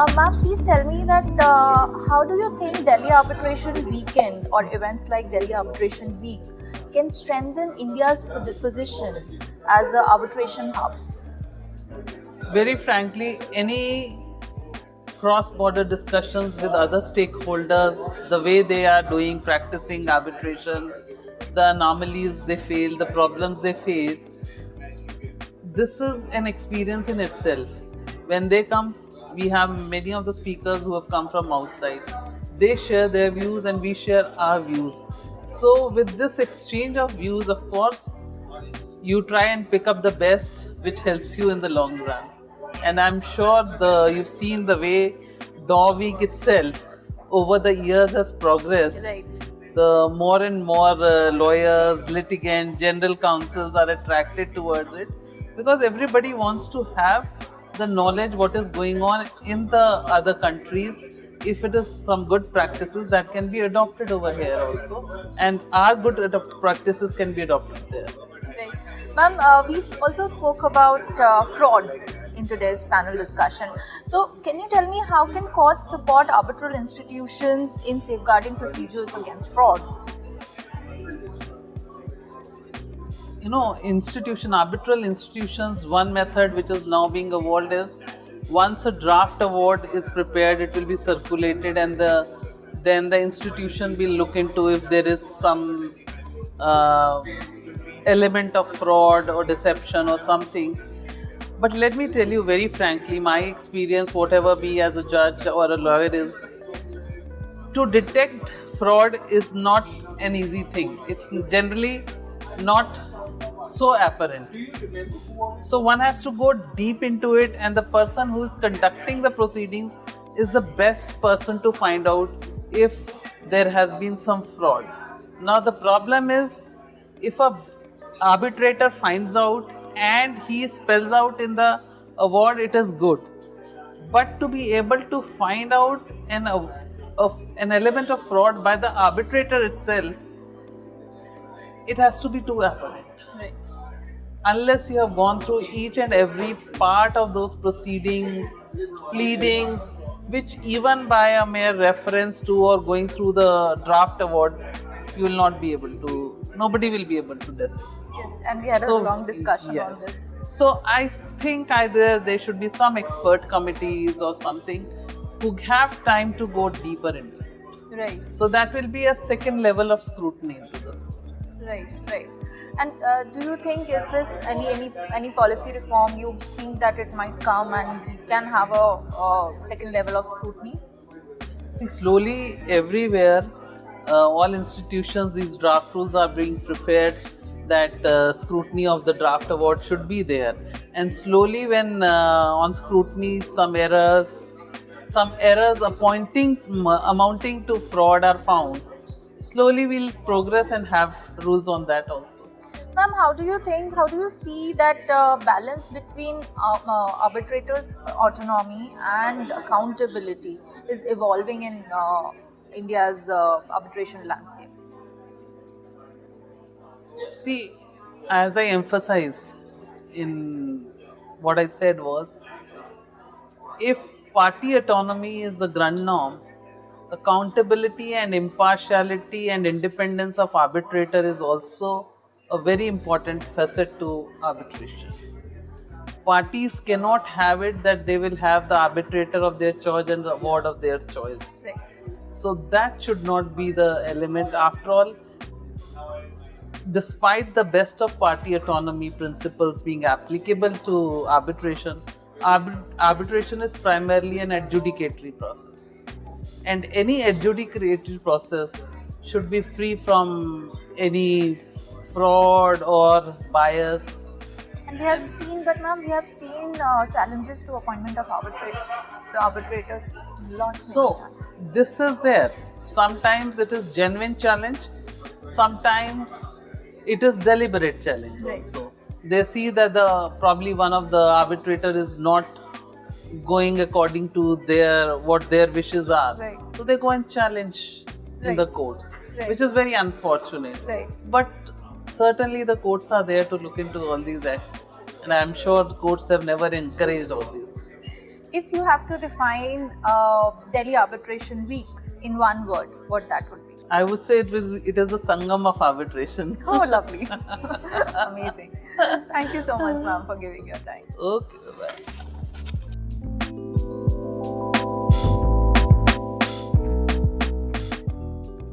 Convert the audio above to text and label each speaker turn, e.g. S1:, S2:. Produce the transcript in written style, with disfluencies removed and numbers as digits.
S1: Ma'am, please tell me that how do you think Delhi Arbitration Weekend or events like Delhi Arbitration Week can strengthen India's position as an arbitration hub?
S2: Very frankly, any cross-border discussions with other stakeholders, the way they are doing, practicing arbitration, the anomalies they feel, the problems they face, this is an experience in itself. When they come, we have many of the speakers who have come from outside. They share their views and we share our views. So, with this exchange of views, of course, you try and pick up the best which helps you in the long run. And I'm sure you've seen the way Daw Week itself over the years has progressed.
S1: Right.
S2: The more and more lawyers, litigants, general counsels are attracted towards it because everybody wants to have the knowledge what is going on in the other countries. If it is some good practices that can be adopted over here also, and our good practices can be adopted there.
S1: Right. Ma'am, we also spoke about fraud in today's panel discussion. So, can you tell me how can courts support arbitral institutions in safeguarding procedures against fraud?
S2: Arbitral institutions, one method which is now being evolved is once a draft award is prepared, it will be circulated, and then the institution will look into if there is some element of fraud or deception or something. But let me tell you very frankly, my experience, whatever be as a judge or a lawyer, is to detect fraud is not an easy thing. It's generally not so apparent. So one has to go deep into it, and the person who is conducting the proceedings is the best person to find out if there has been some fraud. Now the problem is, if a arbitrator finds out and he spells out in the award, it is good. But to be able to find out an element of fraud by the arbitrator itself, it has to be too apparent.
S1: Right.
S2: Unless you have gone through each and every part of those proceedings, pleadings, which even by a mere reference to or going through the draft award, you will not be able to, nobody will be able to decide.
S1: Yes, and we had a long discussion on this.
S2: So I think either there should be some expert committees or something who have time to go deeper into it.
S1: Right.
S2: So that will be a second level of scrutiny into the system.
S1: Right. And do you think is this any policy reform you think that it might come and we can have a second level of scrutiny?
S2: Slowly, everywhere, all institutions, these draft rules are being prepared that scrutiny of the draft award should be there. And slowly, when on scrutiny some errors amounting to fraud are found, slowly we'll progress and have rules on that also.
S1: Ma'am, how do you see that balance between arbitrators' autonomy and accountability is evolving in India's arbitration landscape?
S2: See, as I emphasized in what I said was, if party autonomy is the grand norm, accountability and impartiality and independence of arbitrator is also a very important facet to arbitration. Parties cannot have it that they will have the arbitrator of their choice and the award of their choice.
S1: Right.
S2: So that should not be the element. After all, despite the best of party autonomy principles being applicable to arbitration, arbitration is primarily an adjudicatory process. And any adjudicatory process should be free from any fraud or bias.
S1: And we have seen challenges to appointment of arbitrators.
S2: So this is there. Sometimes it is genuine challenge. Sometimes it is deliberate challenge.
S1: Right.
S2: So they see that probably one of the arbitrator is not going according to what their wishes are.
S1: Right.
S2: So they go and challenge in the courts, which is very unfortunate.
S1: Right.
S2: But certainly the courts are there to look into all these acts, and I am sure the courts have never encouraged all these things.
S1: if you have to define Delhi Arbitration Week in one word, what that would be?
S2: I would say it is a sangam of arbitration.
S1: Oh, lovely. Amazing. Thank you so much, ma'am, for giving your time.
S2: Okay.